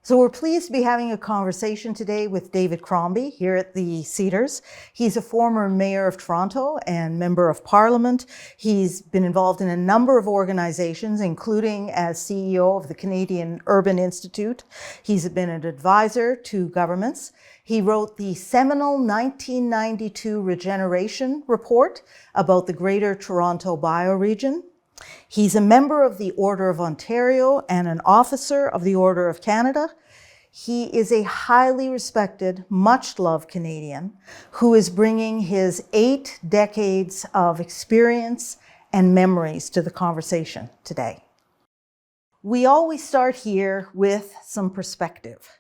So we're pleased to be having a conversation today with David Crombie here at the Cedars. He's a former mayor of Toronto and member of Parliament. He's been involved in a number of organizations, including as CEO of the Canadian Urban Institute. He's been an advisor to governments. He wrote the seminal 1992 Regeneration report about the Greater Tkaronto Bioregion. He's a member of the Order of Ontario and an officer of the Order of Canada. He is a highly respected, much-loved Canadian who is bringing his 8 decades of experience and memories to the conversation today. We always start here with some perspective.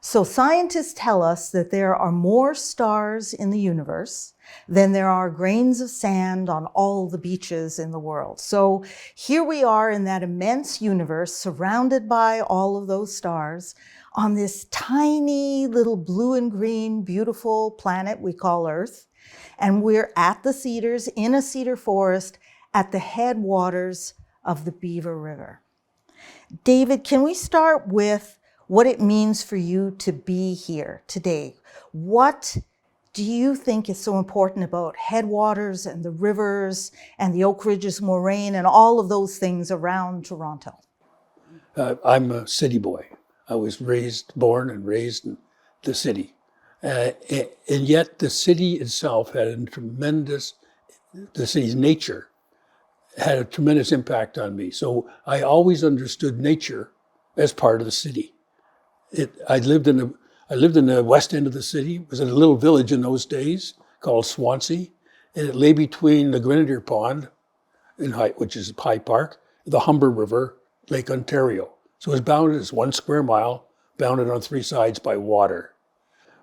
So scientists tell us that there are more stars in the universe than there are grains of sand on all the beaches in the world. So here we are in that immense universe, surrounded by all of those stars, on this tiny little blue and green, beautiful planet we call Earth. And we're at the Cedars, in a cedar forest, at the headwaters of the Beaver River. David, can we start with what it means for you to be here today? What do you think is so important about headwaters and the rivers and the Oak Ridges moraine and all of those things around Toronto? I'm a city boy. I was born and raised in the city. And yet the city itself had the city's nature had a tremendous impact on me. So I always understood nature as part of the city. I lived in the west end of the city. It was in a little village in those days called Swansea, and it lay between the Grenadier Pond, which is High Park, the Humber River, Lake Ontario. So it was bounded as 1 square mile, bounded on 3 sides by water.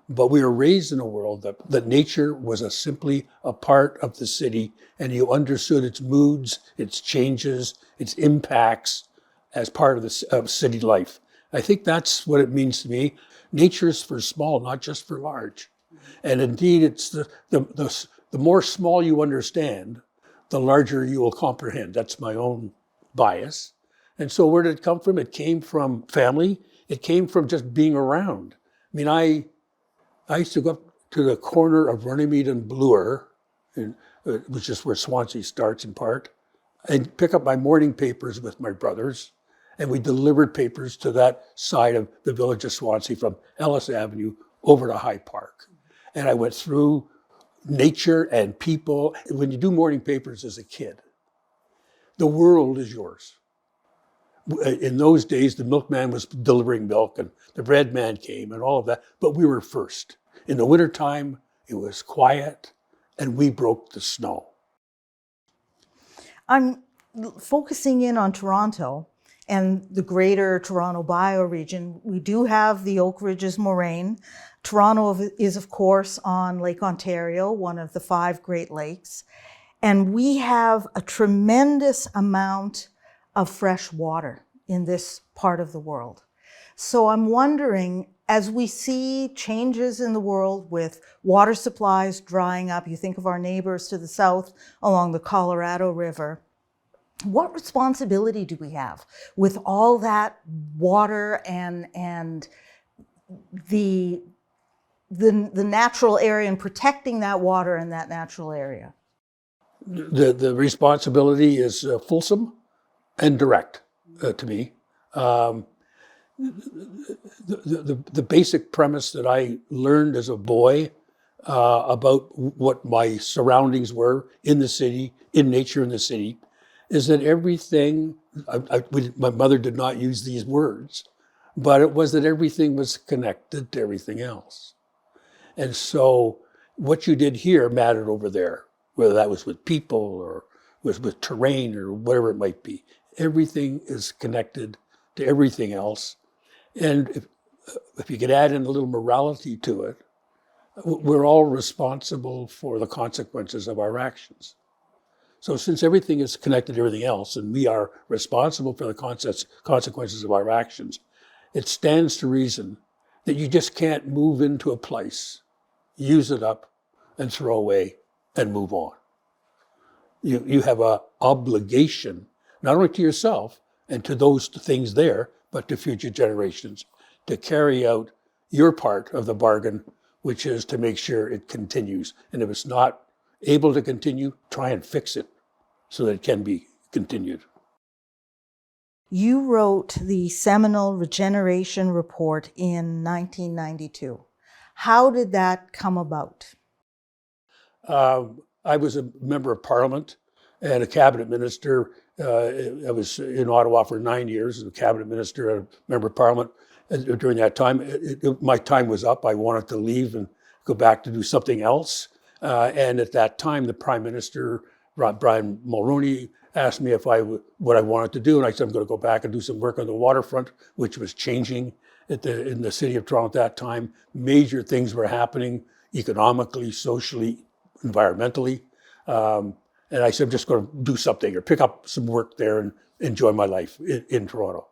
But we were raised in a world that nature was simply a part of the city, and you understood its moods, its changes, its impacts as part of city life. I think that's what it means to me. Nature's for small, not just for large. And indeed, it's the more small you understand, the larger you will comprehend. That's my own bias. And so where did it come from? It came from family. It came from just being around. I mean, I used to go up to the corner of Runnymede and Bloor, which is where Swansea starts in part, and pick up my morning papers with my brothers. And we delivered papers to that side of the village of Swansea from Ellis Avenue over to High Park. And I went through nature and people. When you do morning papers as a kid, the world is yours. In those days, the milkman was delivering milk and the bread man came and all of that, but we were first. In the wintertime, it was quiet and we broke the snow. I'm focusing in on Toronto and the Greater Tkaronto Bioregion. We do have the Oak Ridges moraine. Toronto is, of course, on Lake Ontario, one of the 5 Great Lakes. And we have a tremendous amount of fresh water in this part of the world. So I'm wondering, as we see changes in the world with water supplies drying up, you think of our neighbors to the south along the Colorado River, what responsibility do we have with all that water and the natural area and protecting that water in that natural area? The responsibility is fulsome and direct to me. The basic premise that I learned as a boy about what my surroundings were in the city, in nature in the city, is that everything, my mother did not use these words, but it was that everything was connected to everything else. And so what you did here mattered over there, whether that was with people or was with terrain or whatever it might be. Everything is connected to everything else. And if you could add in a little morality to it, we're all responsible for the consequences of our actions. So since everything is connected to everything else and we are responsible for the consequences of our actions, it stands to reason that you just can't move into a place, use it up, and throw away and move on. You have an obligation, not only to yourself and to those things there, but to future generations, to carry out your part of the bargain, which is to make sure it continues. And if it's not able to continue, try and fix it so that it can be continued. You wrote the seminal Regeneration report in 1992. How did that come about? I was a member of Parliament and a cabinet minister. I was in Ottawa for 9 years as a cabinet minister and a member of Parliament. And during that time, my time was up. I wanted to leave and go back to do something else. And at that time, the Prime Minister, Brian Mulroney, asked me what I wanted to do. And I said, I'm going to go back and do some work on the waterfront, which was changing in the city of Toronto at that time. Major things were happening economically, socially, environmentally. And I said, I'm just going to do something or pick up some work there and enjoy my life in Toronto.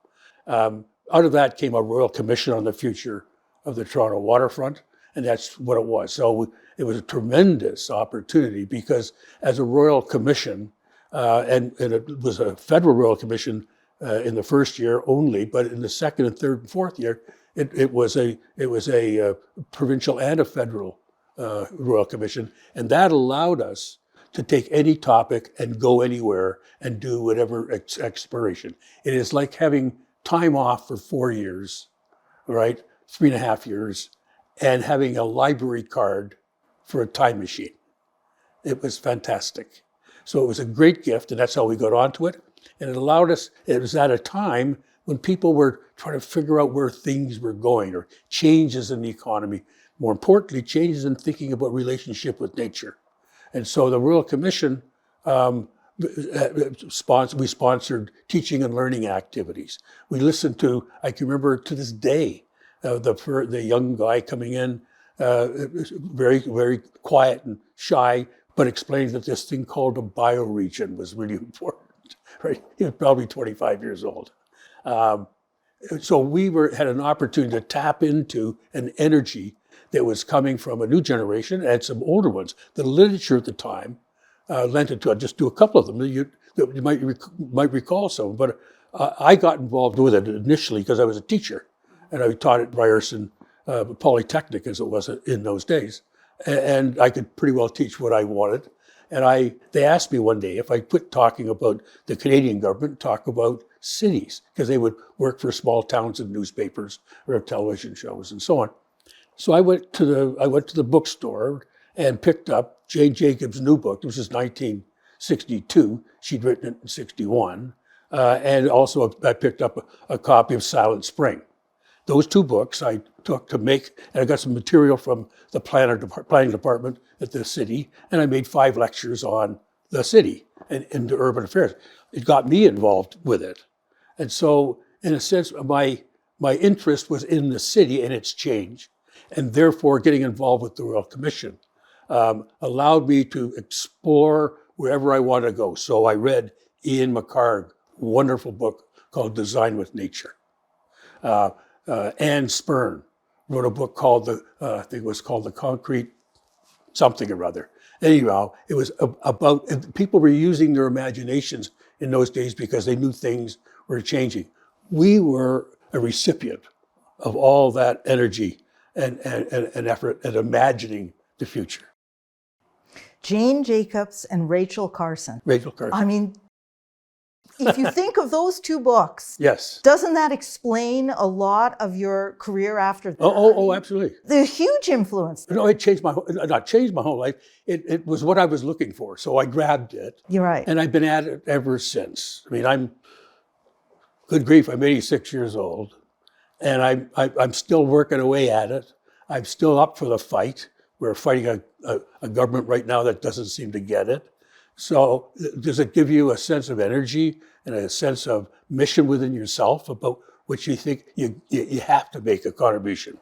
Out of that came a Royal Commission on the future of the Toronto waterfront, and that's what it was. So it was a tremendous opportunity because as a Royal Commission, and it was a federal Royal Commission in the first year only, but in the second and third and fourth year, it was a provincial and a federal Royal Commission, and that allowed us to take any topic and go anywhere and do whatever exploration. It is like having time off for 4 years, right? 3.5 years, and having a library card for a time machine. It was fantastic. So it was a great gift, and that's how we got onto it. And it allowed us, it was at a time when people were trying to figure out where things were going or changes in the economy. More importantly, changes in thinking about relationship with nature. And so the Royal Commission, we sponsored teaching and learning activities. We listened to, I can remember to this day, the young guy coming in, very, very quiet and shy, but explaining that this thing called a bioregion was really important, right? He was probably 25 years old. So we had an opportunity to tap into an energy that was coming from a new generation and some older ones. The literature at the time lent it to. I'll just do a couple of them. You might recall some, but I got involved with it initially because I was a teacher, and I taught at Ryerson Polytechnic, as it was in those days, and I could pretty well teach what I wanted. And they asked me one day if I quit talking about the Canadian government, talk about cities, because they would work for small towns and newspapers or have television shows and so on. So I went to the bookstore and picked up Jane Jacobs' new book. This was 1962. She'd written it in 61. And also I picked up a copy of Silent Spring. Those two books I took to make, and I got some material from the planning department at the city, and I made 5 lectures on the city and into urban affairs. It got me involved with it. And so, in a sense, my interest was in the city and its change, and therefore getting involved with the Royal Commission allowed me to explore wherever I wanted to go. So I read Ian McHarg's wonderful book called Design with Nature. Anne Spurn wrote a book called I think it was called The Concrete something or other. Anyhow, it was about, people were using their imaginations in those days because they knew things were changing. We were a recipient of all that energy and effort at imagining the future. Jane Jacobs and Rachel Carson. Rachel Carson. I mean, if you think of those two books, yes, doesn't that explain a lot of your career after that? Oh, absolutely. The huge influence. No, it changed not changed my whole life. It was what I was looking for. So I grabbed it. You're right. And I've been at it ever since. I mean, good grief, I'm 86 years old. And I'm still working away at it. I'm still up for the fight. We're fighting a government right now that doesn't seem to get it. So does it give you a sense of energy and a sense of mission within yourself about which you think you have to make a contribution?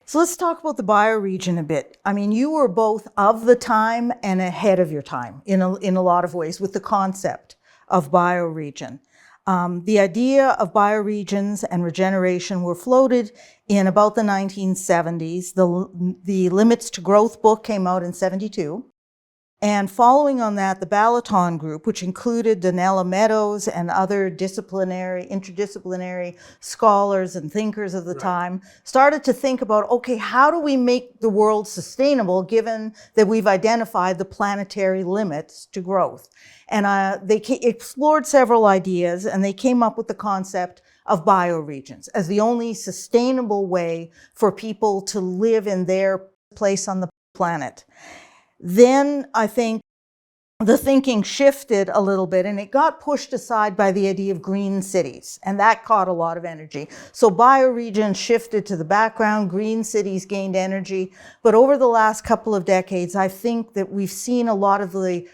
So let's talk about the bioregion a bit. I mean, you were both of the time and ahead of your time in a lot of ways with the concept of bioregion. The idea of bioregions and regeneration were floated in about the 1970s. The Limits to Growth book came out in 72. And following on that, the Balaton group, which included Donella Meadows and other interdisciplinary scholars and thinkers of the time, started to think about, okay, how do we make the world sustainable given that we've identified the planetary limits to growth? And they explored several ideas, and they came up with the concept of bioregions as the only sustainable way for people to live in their place on the planet. Then I think the thinking shifted a little bit, and it got pushed aside by the idea of green cities, and that caught a lot of energy. So bioregions shifted to the background, green cities gained energy, but over the last couple of decades, I think that we've seen a lot of the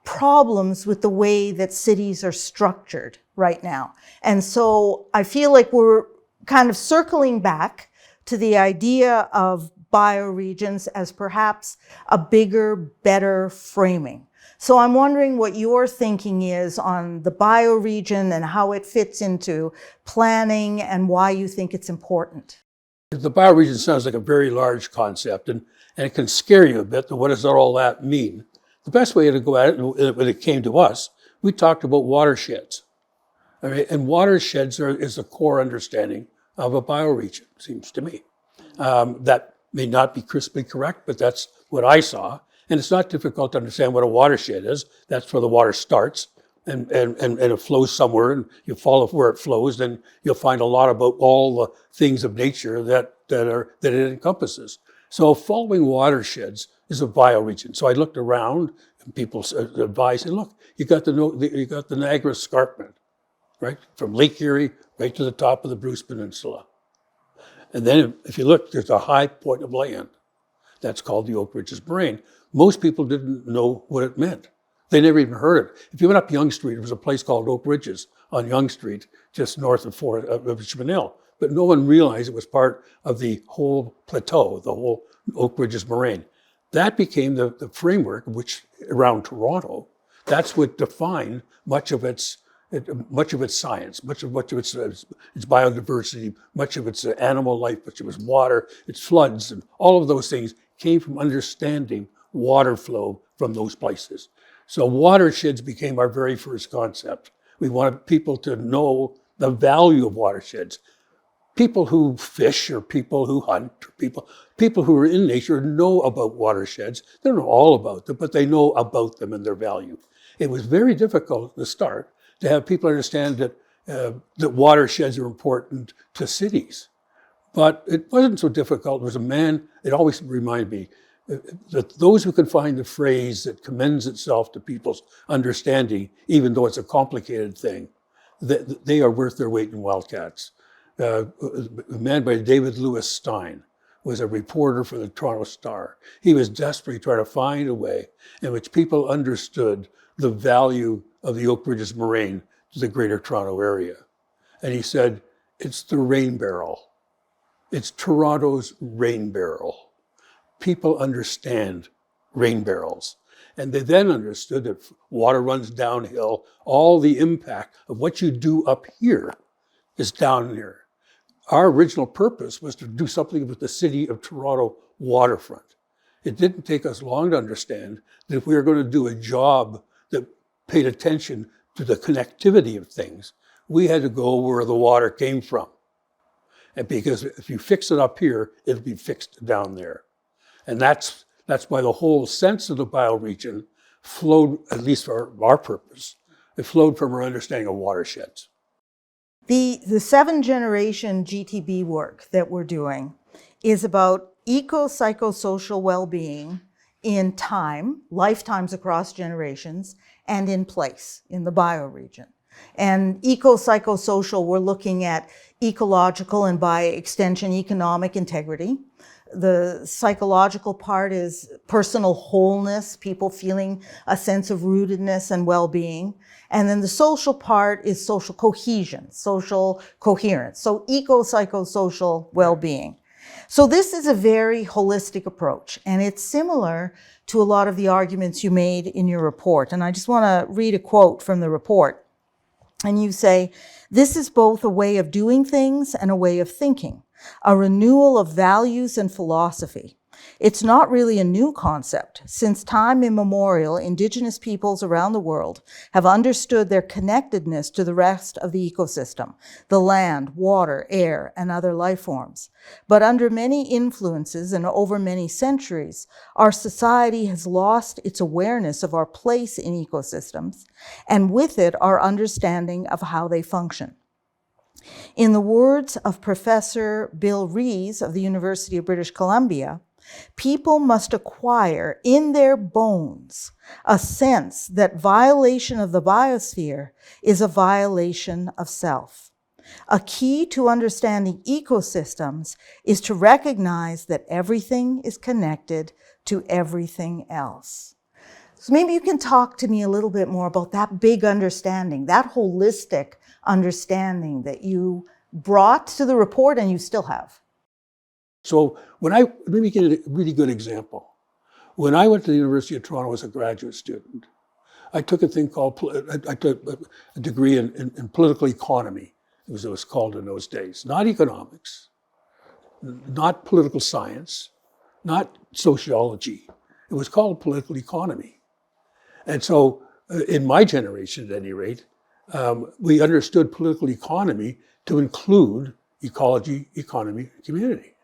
problems with the way that cities are structured right now. And so I feel like we're kind of circling back to the idea of bioregions as perhaps a bigger, better framing. So I'm wondering what your thinking is on the bioregion and how it fits into planning and why you think it's important. The bioregion sounds like a very large concept, and it can scare you a bit. What does all that mean? The best way to go at it, when it came to us, we talked about watersheds. All right? And watersheds is a core understanding of a bioregion, seems to me. That may not be crisply correct, but that's what I saw. And it's not difficult to understand what a watershed is. That's where the water starts, and it flows somewhere, and you follow where it flows, then you'll find a lot about all the things of nature that it encompasses. So following watersheds is a bioregion. So I looked around, and people advised, and look, you got the Niagara Escarpment, right, from Lake Erie right to the top of the Bruce Peninsula. And then if you look, there's a high point of land. That's called the Oak Ridges Moraine. Most people didn't know what it meant. They never even heard it. If you went up Yonge Street, there was a place called Oak Ridges on Yonge Street, just north of Richmond Hill. But no one realized it was part of the whole plateau, the whole Oak Ridges Moraine. That became the framework which around Toronto. That's what defined much of its science, much of its biodiversity, much of its animal life, much of its water, its floods, and all of those things came from understanding water flow from those places. So watersheds became our very first concept. We wanted people to know the value of watersheds. People who fish or people who hunt, or people who are in nature know about watersheds. They don't know all about them, but they know about them and their value. It was very difficult at the start to have people understand that watersheds are important to cities. But it wasn't so difficult. There was a man, it always reminded me, that those who can find the phrase that commends itself to people's understanding, even though it's a complicated thing, they are worth their weight in wildcats. A man by David Lewis Stein was a reporter for the Toronto Star. He was desperately trying to find a way in which people understood the value of the Oak Ridges Moraine to the Greater Toronto Area. And he said, it's the rain barrel. It's Toronto's rain barrel. People understand rain barrels. And they then understood that water runs downhill. All the impact of what you do up here is down here. Our original purpose was to do something with the city of Toronto waterfront. It didn't take us long to understand that if we were going to do a job that paid attention to the connectivity of things, we had to go where the water came from. And because if you fix it up here, it'll be fixed down there. And that's why the whole sense of the bioregion flowed, at least for our purpose, it flowed from our understanding of watersheds. The 7th-generation GTB work that we're doing is about eco-psychosocial well-being in time, lifetimes across generations, and in place, in the bioregion. And eco-psychosocial, we're looking at ecological and by extension economic integrity. The psychological part is personal wholeness, people feeling a sense of rootedness and well-being. And then the social part is social cohesion, social coherence. So eco-psychosocial well-being. So this is a very holistic approach, and it's similar to a lot of the arguments you made in your report. And I just want to read a quote from the report. And you say, this is both a way of doing things and a way of thinking, a renewal of values and philosophy. It's not really a new concept. Since time immemorial, Indigenous peoples around the world have understood their connectedness to the rest of the ecosystem, the land, water, air, and other life forms. But under many influences and over many centuries, our society has lost its awareness of our place in ecosystems, and with it, our understanding of how they function. In the words of Professor Bill Rees of the University of British Columbia, people must acquire in their bones a sense that violation of the biosphere is a violation of self. A key to understanding ecosystems is to recognize that everything is connected to everything else. So maybe you can talk to me a little bit more about that big understanding, that holistic understanding that you brought to the report and you still have. So let me give you a really good example. When I went to the University of Toronto as a graduate student, I took a thing called, I took a degree in political economy, as it was called in those days. Not economics, not political science, not sociology. It was called political economy. And so in my generation, at any rate, we understood political economy to include ecology, economy, community.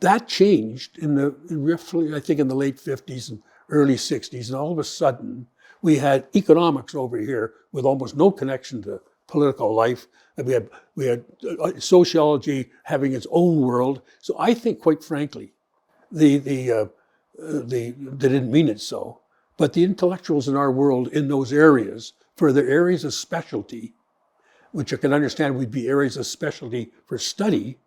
That changed roughly, I think, in the late 50s and early 60s, and all of a sudden, we had economics over here with almost no connection to political life. And we had sociology having its own world. So I think, quite frankly, they didn't mean it so, but the intellectuals in our world in those areas, for their areas of specialty, which you can understand would be areas of specialty for study,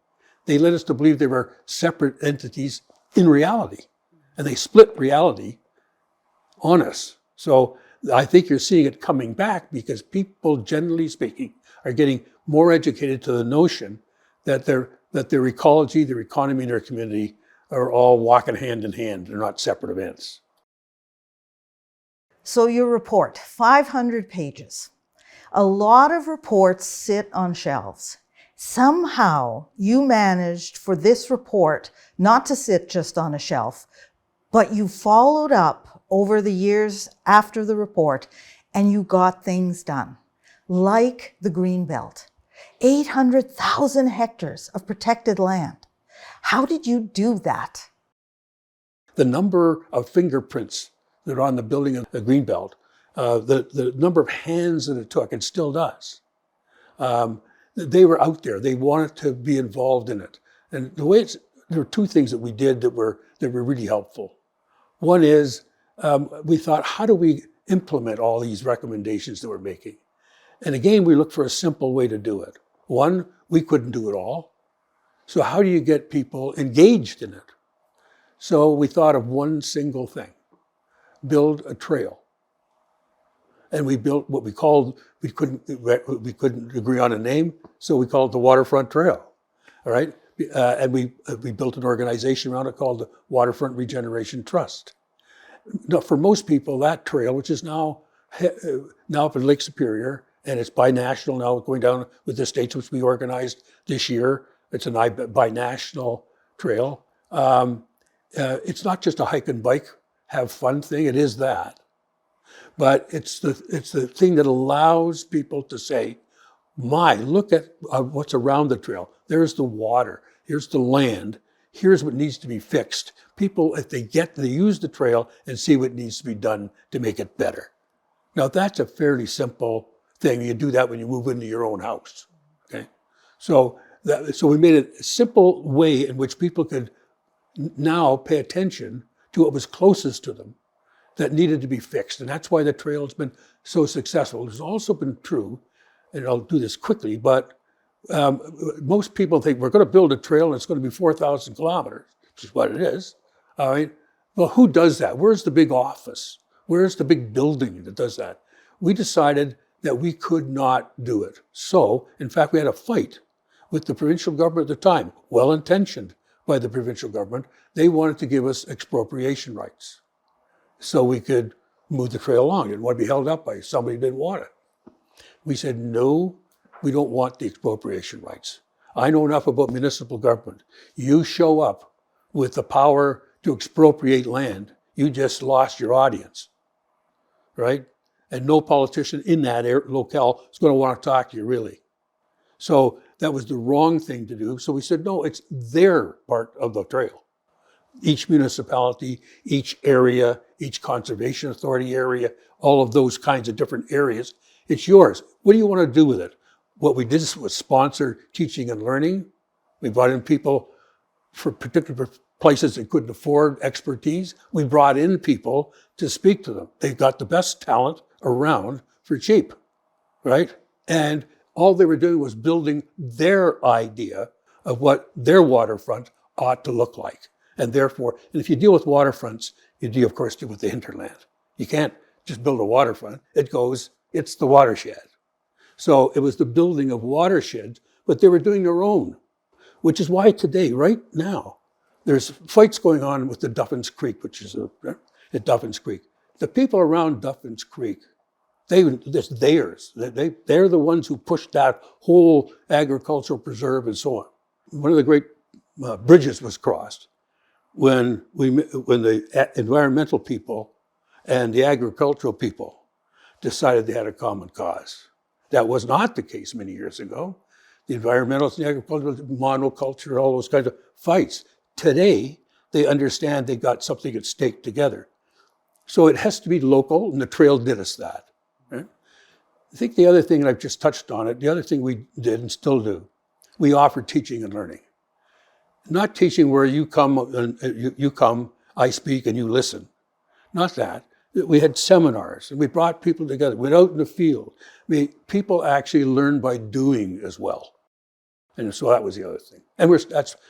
they led us to believe they were separate entities in reality. And they split reality on us. So I think you're seeing it coming back because people, generally speaking, are getting more educated to the notion that their ecology, their economy, and their community are all walking hand in hand. They're not separate events. So your report, 500 pages. A lot of reports sit on shelves. Somehow you managed for this report not to sit just on a shelf, but you followed up over the years after the report and you got things done, like the Greenbelt, 800,000 hectares of protected land. How did you do that? The number of fingerprints that are on the building of the Greenbelt, the number of hands that it took, it still does. They were out there. They wanted to be involved in it. And there were two things that we did that were really helpful. One is we thought, how do we implement all these recommendations that we're making? And again, we looked for a simple way to do it. One, we couldn't do it all. So how do you get people engaged in it? So we thought of one single thing: build a trail. And we built what we called, we couldn't agree on a name, so we called it the Waterfront Trail, all right? And we built an organization around it called the Waterfront Regeneration Trust. Now, for most people, that trail, which is now up in Lake Superior, and it's binational now, going down with the states, which we organized this year. It's a binational trail. It's not just a hike and bike, have fun thing. It is that. But it's the thing that allows people to say, look at what's around the trail. There's the water. Here's the land. Here's what needs to be fixed. People, if they use the trail and see what needs to be done to make it better. Now, that's a fairly simple thing. You do that when you move into your own house. Okay, so we made it a simple way in which people could now pay attention to what was closest to them that needed to be fixed. And that's why the trail has been so successful. It's also been true, and I'll do this quickly, but most people think we're going to build a trail and it's going to be 4,000 kilometers, which is what it is. All right. Well, who does that? Where's the big office? Where's the big building that does that? We decided that we could not do it. So, in fact, we had a fight with the provincial government at the time, well-intentioned by the provincial government. They wanted to give us expropriation rights so we could move the trail along. Didn't want to be held up by somebody who didn't want it. We said, no, we don't want the expropriation rights. I know enough about municipal government. You show up with the power to expropriate land, you just lost your audience, right? And no politician in that locale is going to want to talk to you, really. So that was the wrong thing to do. So we said, no, it's their part of the trail. Each municipality, each area, each conservation authority area, all of those kinds of different areas, it's yours. What do you want to do with it? What we did was sponsor teaching and learning. We brought in people for particular places that couldn't afford expertise. We brought in people to speak to them. They got the best talent around for cheap, right? And all they were doing was building their idea of what their waterfront ought to look like. And therefore, and if you deal with waterfronts, you do, of course, deal with the hinterland. You can't just build a waterfront. It's the watershed. So it was the building of watersheds, but they were doing their own, which is why today, right now, there's fights going on with the Duffins Creek, which is at Duffins Creek. The people around Duffins Creek, it's theirs. They're the ones who pushed that whole agricultural preserve and so on. One of the great bridges was crossed when the environmental people and the agricultural people decided they had a common cause. That was not the case many years ago. The environmentalists and the agricultural, monoculture, all those kinds of fights. Today, they understand they got something at stake together. So it has to be local, and the trail did us that. Right? I think the other thing, and I've just touched on it, the other thing we did and still do, we offer teaching and learning. Not teaching where you come, I speak, and you listen. Not that. We had seminars, and we brought people together. We went out in the field. People actually learn by doing as well. And so that was the other thing. And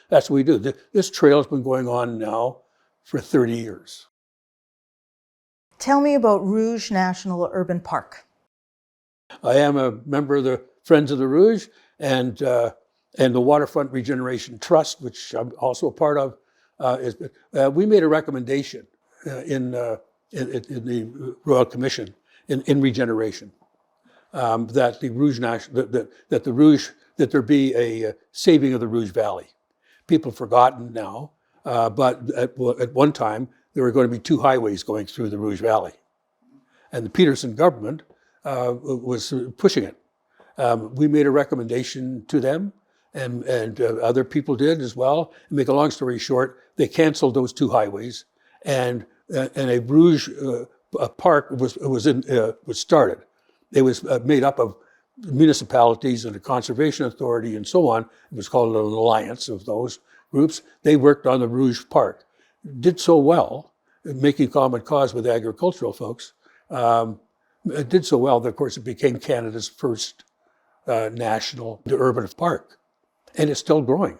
that's what we do. This trail has been going on now for 30 years. Tell me about Rouge National Urban Park. I am a member of the Friends of the Rouge and the Waterfront Regeneration Trust, which I'm also a part of. We made a recommendation in the Royal Commission in Regeneration that the Rouge National that there be a saving of the Rouge Valley. People have forgotten now, but at one time there were going to be 2 highways going through the Rouge Valley, and the Peterson government was pushing it. We made a recommendation to them, and other people did as well. And make a long story short, they canceled those 2 highways, and a Rouge Park was started. It was made up of municipalities and the Conservation Authority and so on. It was called an alliance of those groups. They worked on the Rouge Park. Did so well, making common cause with agricultural folks. It did so well that, of course, it became Canada's first national urban park. And it's still growing.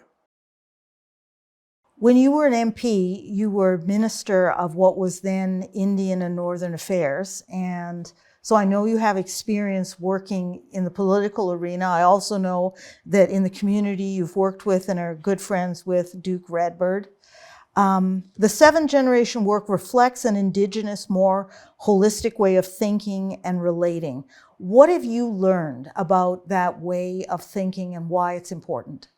When you were an MP, you were Minister of what was then Indian and Northern Affairs. And so I know you have experience working in the political arena. I also know that in the community you've worked with and are good friends with Duke Redbird. The 7th generation work reflects an Indigenous, more holistic way of thinking and relating. What have you learned about that way of thinking and why it's important?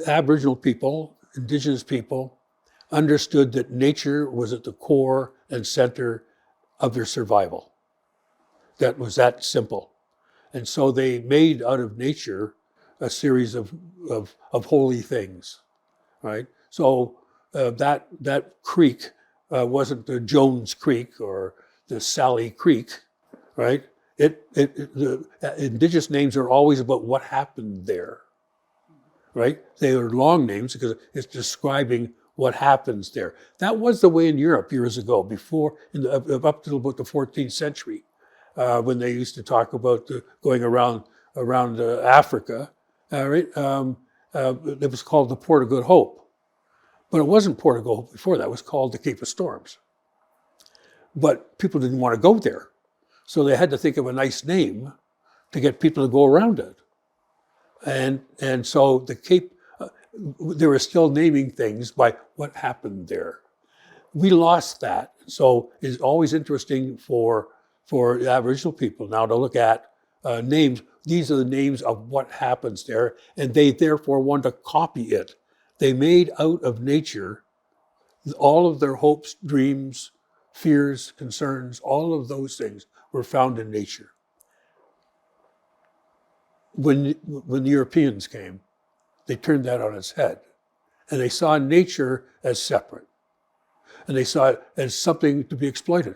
Aboriginal people, Indigenous people, understood that nature was at the core and center of their survival. That was that simple. And so they made out of nature a series of holy things, right? So that creek wasn't the Jones Creek or the Sally Creek, right? The Indigenous names are always about what happened there, right? They are long names because it's describing what happens there. That was the way in Europe years ago, up to about the 14th century, when they used to talk about going around Africa. Right? It was called the Port of Good Hope. But it wasn't Port of Good Hope before that. It was called the Cape of Storms. But people didn't want to go there. So they had to think of a nice name to get people to go around it. And so the Cape, they were still naming things by what happened there. We lost that. So it's always interesting for Aboriginal people now to look at names. These are the names of what happens there, and they therefore want to copy it. They made out of nature All of their hopes, dreams, fears, concerns, all of those things were found in nature. When the Europeans came, they turned that on its head, and they saw nature as separate, and they saw it as something to be exploited.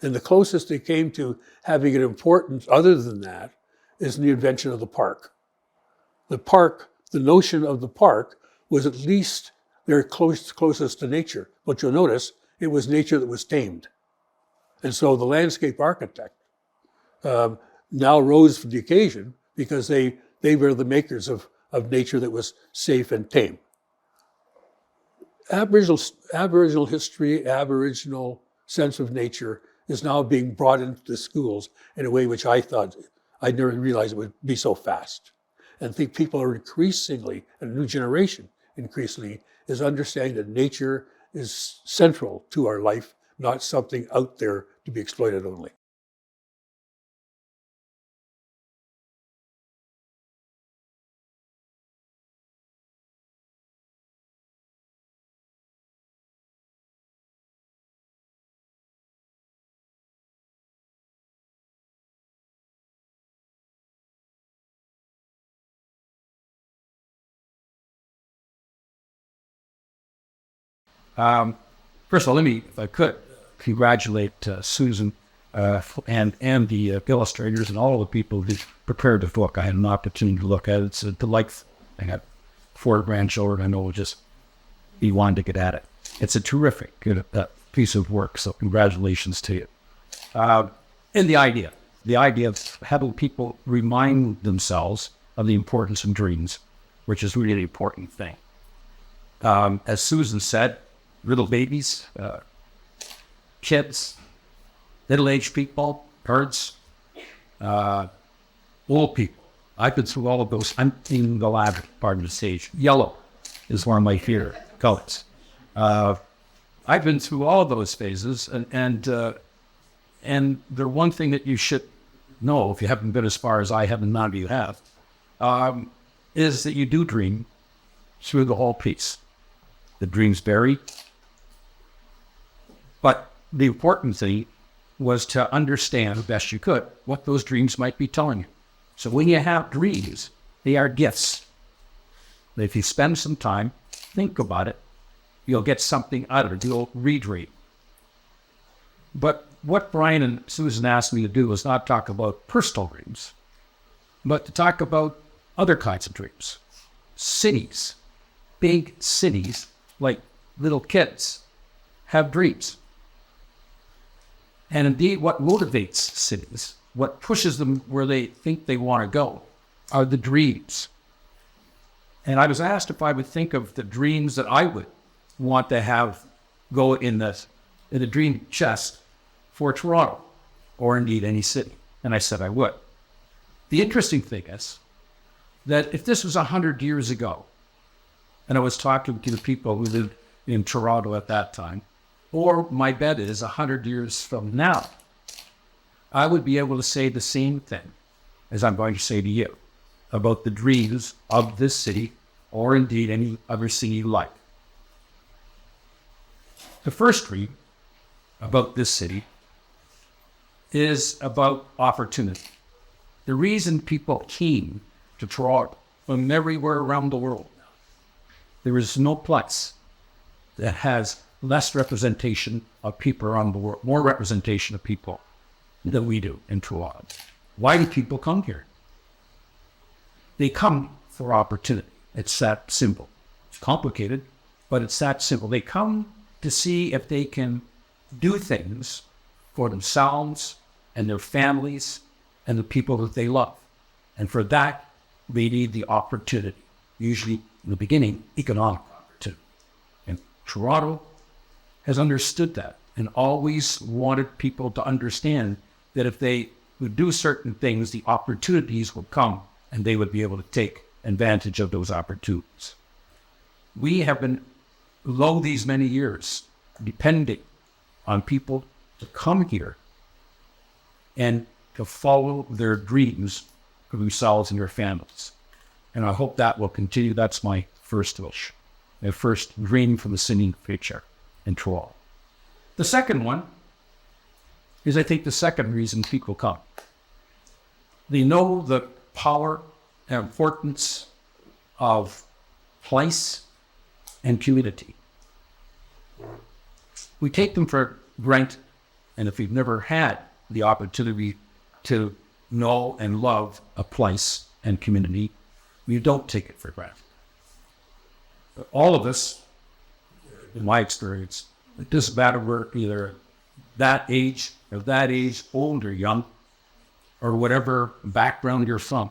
And the closest they came to having an importance other than that is the invention of the park. The park, the notion of the park was at least their closest to nature. But you'll notice it was nature that was tamed. And so the landscape architect now rose for the occasion because they were the makers of nature that was safe and tame. Aboriginal history, Aboriginal sense of nature is now being brought into the schools in a way which I thought, I never realized it would be so fast. And I think people are increasingly, and a new generation increasingly, is understanding that nature is central to our life, not something out there to be exploited only. First of all, let me, if I could, congratulate Susan and the illustrators and all the people who prepared the book. I had an opportunity to look at it. It's a delightful. I got 4 grandchildren. I know will just be wanting to get at it. It's a terrific piece of work. So congratulations to you. And the idea of having people remind themselves of the importance of dreams, which is really the important thing. As Susan said, little babies, kids, middle-aged people, parents, old people. I've been through all of those. I'm in the latter part of the stage. Yellow is one of my favorite colors. I've been through all of those phases, and the one thing that you should know, if you haven't been as far as I have, and none of you have, is that you do dream through the whole piece. The dreams vary. But the important thing was to understand, the best you could, what those dreams might be telling you. So when you have dreams, they are gifts. If you spend some time, think about it, you'll get something out of it. You'll redream. But what Brian and Susan asked me to do was not talk about personal dreams, but to talk about other kinds of dreams. Cities, big cities, like little kids, have dreams. And indeed, what motivates cities, what pushes them where they think they want to go, are the dreams. And I was asked if I would think of the dreams that I would want to have go in the dream chest for Toronto, or indeed any city. And I said I would. The interesting thing is that if this was 100 years ago, and I was talking to the people who lived in Toronto at that time, or my bet is 100 years from now, I would be able to say the same thing as I'm going to say to you about the dreams of this city, or indeed any other city you like. The first dream about this city is about opportunity. The reason people came to Toronto from everywhere around the world, there is no place that has less representation of people around the world, more representation of people than we do in Toronto. Why do people come here? They come for opportunity. It's that simple. It's complicated, but it's that simple. They come to see if they can do things for themselves and their families and the people that they love. And for that, they need the opportunity, usually in the beginning, economic opportunity. And Toronto has understood that and always wanted people to understand that if they would do certain things, the opportunities would come and they would be able to take advantage of those opportunities. We have been, low these many years, depending on people to come here and to follow their dreams for themselves and their families. And I hope that will continue. That's my first wish. their first dream for the city future in Toronto. The second one is, I think, the second reason people come. They know the power and importance of place and community. We take them for granted, and if we've never had the opportunity to know and love a place and community, we don't take it for granted. But all of us, in my experience, it doesn't matter we're either that age, old or young, or whatever background you're from.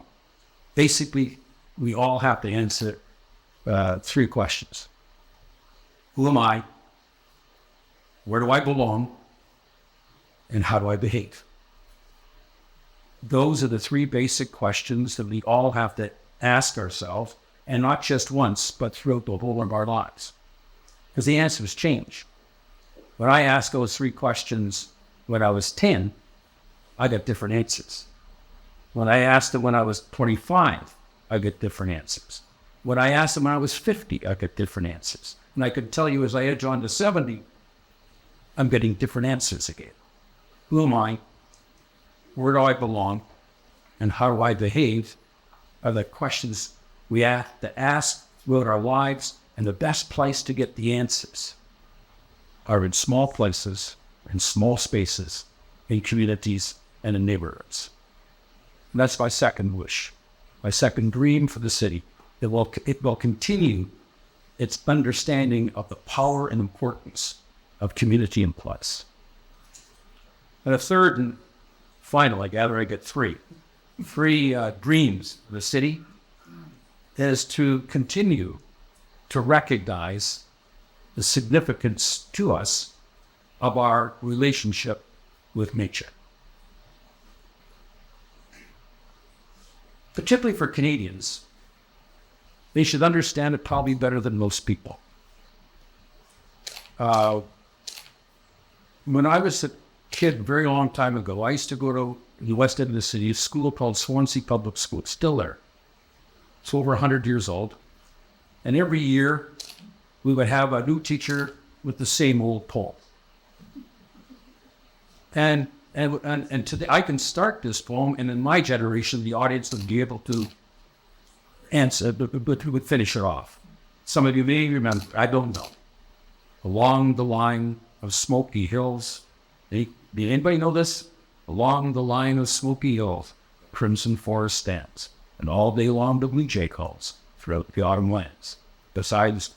Basically, we all have to answer three questions. Who am I? Where do I belong? And how do I behave? Those are the three basic questions that we all have to ask ourselves, and not just once, but throughout the whole of our lives. Because the answers change. When I asked those three questions when I was 10, I got different answers. When I asked them when I was 25, I got different answers. When I asked them when I was 50, I got different answers. And I could tell you as I edge on to 70, I'm getting different answers again. Who am I? Where do I belong? And how do I behave? Are the questions we have to ask throughout our lives, and the best place to get the answers are in small places, in small spaces, in communities, and in neighborhoods. And that's my second wish, my second dream for the city. It will continue its understanding of the power and importance of community and place. And a third and final, I gather I get three dreams of the city is to continue to recognize the significance to us of our relationship with nature. Particularly for Canadians, they should understand it probably better than most people. When I was a kid, a very long time ago, I used to go to the west end of the city, a school called Swansea Public School. It's still there. It's over 100 years old. And every year, we would have a new teacher with the same old poem. And today, I can start this poem, and in my generation, the audience would be able to answer, but would finish it off. Some of you may remember, I don't know. Along the line of smoky hills. Did anybody know this? Along the line of smoky hills, crimson forest stands, and all day long the blue jay calls throughout the autumn lands. Besides,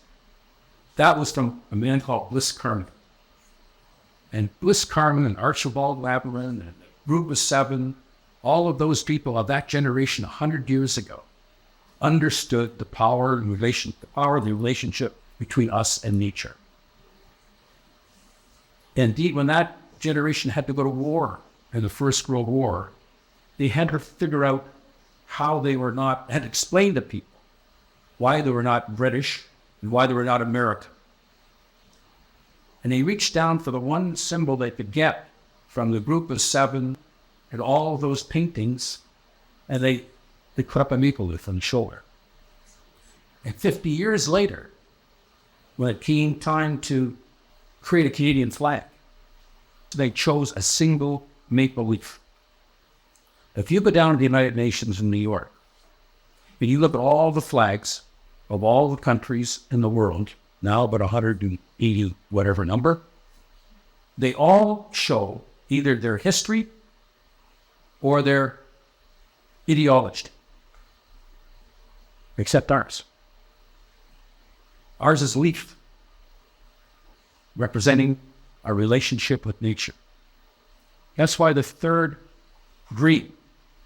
that was from a man called Bliss Carman. And Bliss Carman and Archibald Laveran and Rufus Seven, all of those people of that generation 100 years ago understood the power of the relationship between us and nature. Indeed, when that generation had to go to war in the First World War, they had to figure out how they were not, had to explain to people why they were not British and why they were not American. And they reached down for the one symbol they could get from the group of seven and all of those paintings, and they put up a maple leaf on the shoulder. And 50 years later, when it came time to create a Canadian flag, they chose a single maple leaf. If you go down to the United Nations in New York, and you look at all the flags of all the countries in the world, now about 180 whatever number, they all show either their history or their ideology, except ours. Ours is a leaf, representing our relationship with nature. That's why the third dream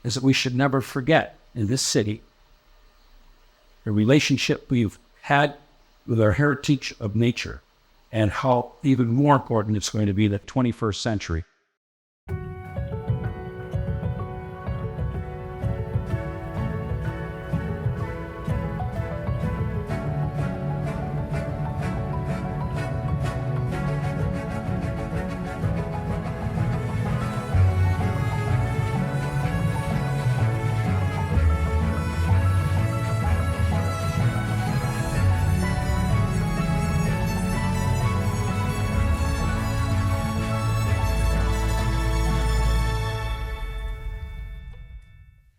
is that we should never forget in this city the relationship we've had with our heritage of nature, and how even more important it's going to be in the 21st century